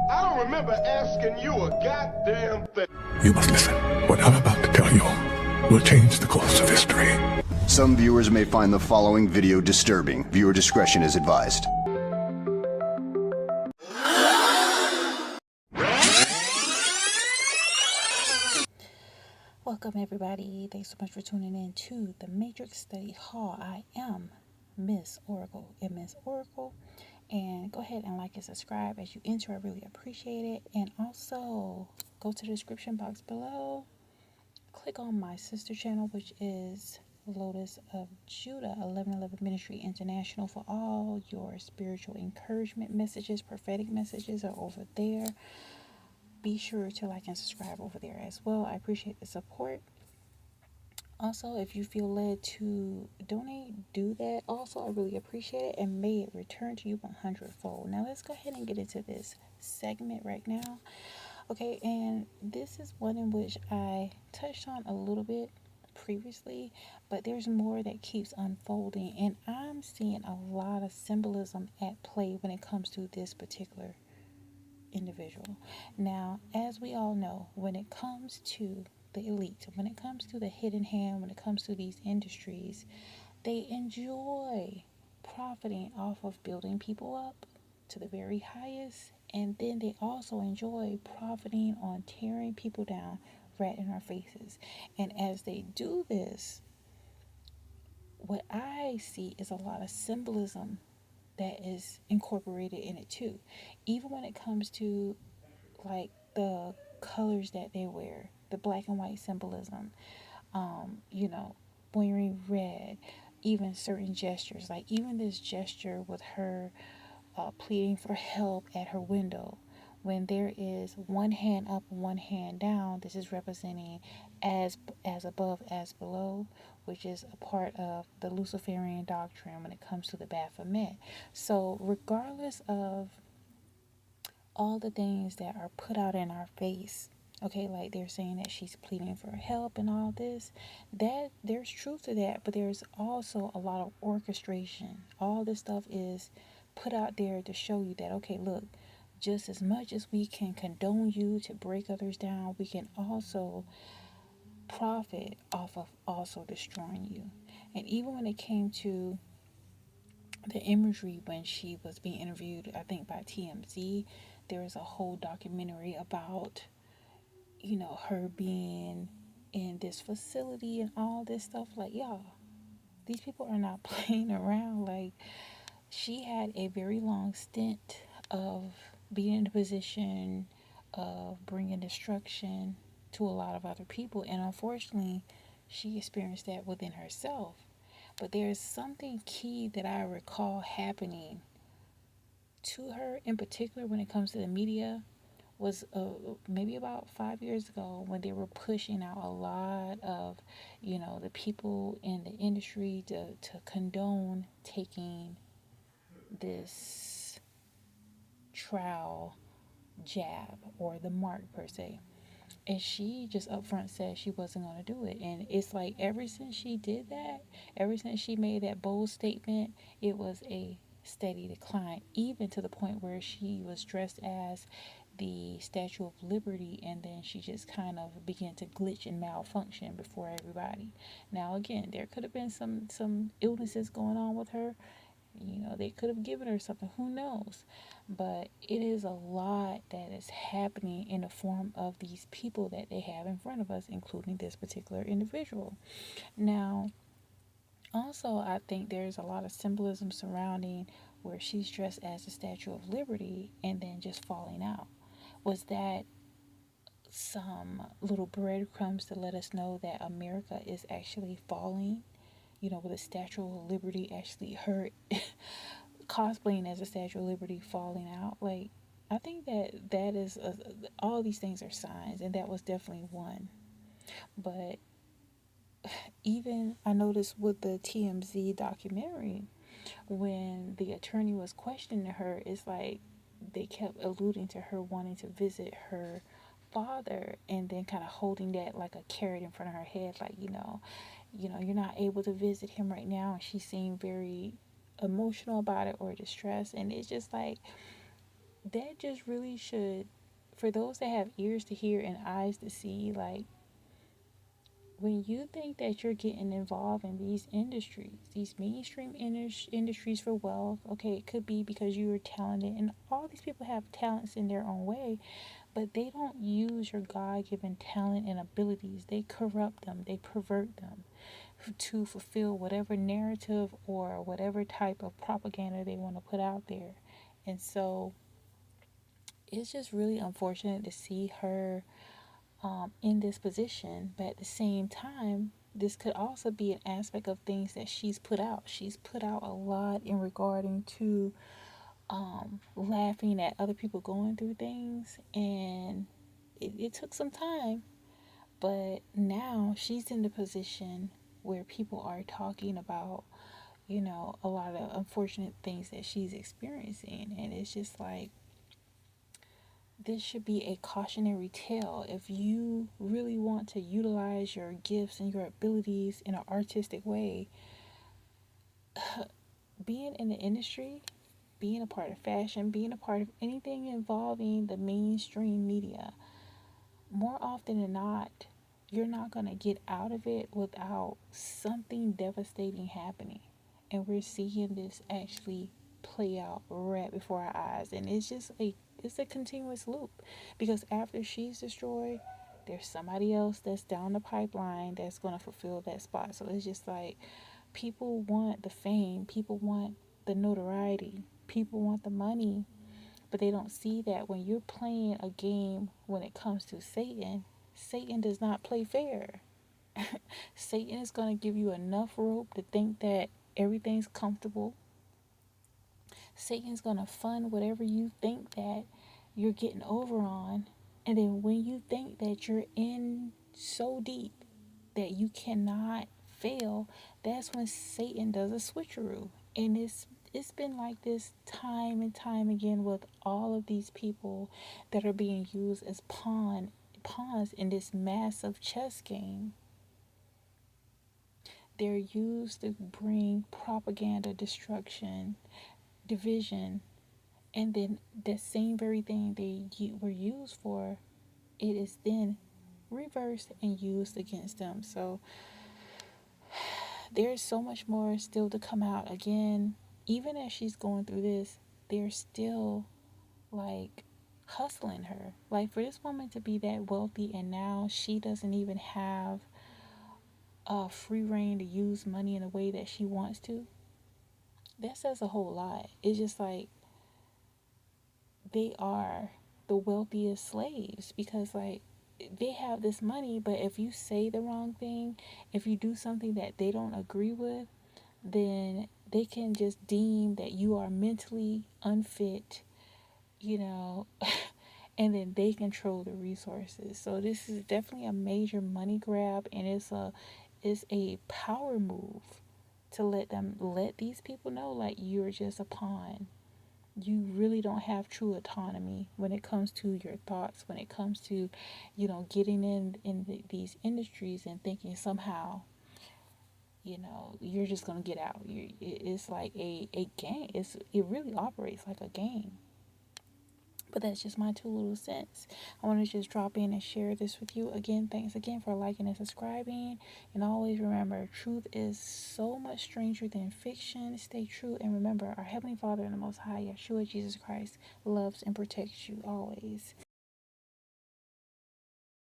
I don't remember asking you a goddamn thing. You must listen. What I'm about to tell you will change the course of history. Some viewers may find the following video disturbing. Viewer discretion is advised. Welcome everybody. Thanks so much for tuning in to the Matrix Study Hall. I am Miss Oracle and Miss Oracle. And go ahead and like and subscribe as you enter. I really appreciate it. And also go to the description box below. Click on my sister channel, which is Lotus of Judah 1111 Ministry International, for all your spiritual encouragement messages. Prophetic messages are over there. Be sure to like and subscribe over there as well. I appreciate the support. Also, if you feel led to donate, do that. Also, I really appreciate it, and may it return to you 100-fold. Now, let's go ahead and get into this segment right now. Okay, and this is one in which I touched on a little bit previously, but there's more that keeps unfolding, and I'm seeing a lot of symbolism at play when it comes to this particular individual. Now, as we all know, when it comes to the elite, when it comes to the hidden hand, when it comes to these industries, they enjoy profiting off of building people up to the very highest, and then they also enjoy profiting on tearing people down right in our faces. And as they do this, what I see is a lot of symbolism that is incorporated in it too, even when it comes to like the colors that they wear, the black and white symbolism, wearing red, even certain gestures, like even this gesture with her pleading for help at her window. When there is one hand up, one hand down, this is representing as above, as below, which is a part of the Luciferian doctrine when it comes to the Baphomet. So regardless of all the things that are put out in our face, okay, like they're saying that she's pleading for help and all this, that there's truth to that, but there's also a lot of orchestration. All this stuff is put out there to show you that, okay, look, just as much as we can condone you to break others down, we can also profit off of also destroying you. And even when it came to the imagery when she was being interviewed, I think by TMZ, there was a whole documentary about, her being in this facility and all this stuff. Like, y'all, these people are not playing around. Like, she had a very long stint of being in a position of bringing destruction to a lot of other people, and unfortunately she experienced that within herself. But there's something key that I recall happening to her in particular when it comes to the media, was maybe about 5 years ago, when they were pushing out a lot of, the people in the industry to condone taking this trial jab or the mark per se. And she just upfront said she wasn't going to do it. And it's like ever since she did that, ever since she made that bold statement, it was a steady decline, even to the point where she was dressed as the Statue of Liberty, and then she just kind of began to glitch and malfunction before everybody. Now again, there could have been some illnesses going on with her. They could have given her something, who knows? But it is a lot that is happening in the form of these people that they have in front of us, including this particular individual. Now, also, I think there's a lot of symbolism surrounding where she's dressed as the Statue of Liberty and then just falling out. Was that some little breadcrumbs to let us know that America is actually falling? With the Statue of Liberty, actually her cosplaying as a Statue of Liberty falling out. Like, I think that is all these things are signs, and that was definitely one. But even I noticed with the TMZ documentary, when the attorney was questioning her, it's like they kept alluding to her wanting to visit her father, and then kind of holding that like a carrot in front of her head, like, you're not able to visit him right now. And she seemed very emotional about it or distressed. And it's just like, that just really should, for those that have ears to hear and eyes to see, like, when you think that you're getting involved in these industries, these mainstream industries for wealth, okay, it could be because you are talented, and all these people have talents in their own way, but they don't use your God given talent and abilities. They corrupt them, they pervert them to fulfill whatever narrative or whatever type of propaganda they want to put out there. And so it's just really unfortunate to see her in this position, but at the same time, this could also be an aspect of things that she's put out. She's put out a lot in regarding to laughing at other people going through things, and it took some time, but now she's in the position where people are talking about, a lot of unfortunate things that she's experiencing, and it's just like, this should be a cautionary tale. If you really want to utilize your gifts and your abilities in an artistic way, being in the industry, being a part of fashion, being a part of anything involving the mainstream media, more often than not, you're not going to get out of it without something devastating happening. And we're seeing this actually play out right before our eyes. And it's a continuous loop, because after she's destroyed, there's somebody else that's down the pipeline that's going to fulfill that spot. So it's just like, people want the fame, people want the notoriety, people want the money, but they don't see that when you're playing a game, when it comes to Satan, Satan does not play fair. Satan is going to give you enough rope to think that everything's comfortable. Satan's going to fund whatever you think that you're getting over on. And then when you think that you're in so deep that you cannot fail, that's when Satan does a switcheroo. And it's been like this time and time again with all of these people that are being used as pawns in this massive chess game. They're used to bring propaganda, destruction, division, and then the same very thing they were used for, it is then reversed and used against them. So there's so much more still to come out. Again, even as she's going through this, they're still like hustling her. Like, for this woman to be that wealthy and now she doesn't even have a free reign to use money in a way that she wants to, that says a whole lot. It's just like, they are the wealthiest slaves, because like, they have this money, but if you say the wrong thing, if you do something that they don't agree with, then they can just deem that you are mentally unfit, you know, and then they control the resources. So this is definitely a major money grab, and it's a power move to let these people know, like, you're just a pawn. You really don't have true autonomy when it comes to your thoughts, when it comes to, getting in these industries and thinking somehow, you're just gonna get out. It's like a game. It really operates like a game. But that's just my 2 little cents. I want to just drop in and share this with you. Again, thanks again for liking and subscribing. And always remember, truth is so much stranger than fiction. Stay true, and remember, our Heavenly Father and the Most High, Yeshua Jesus Christ, loves and protects you always.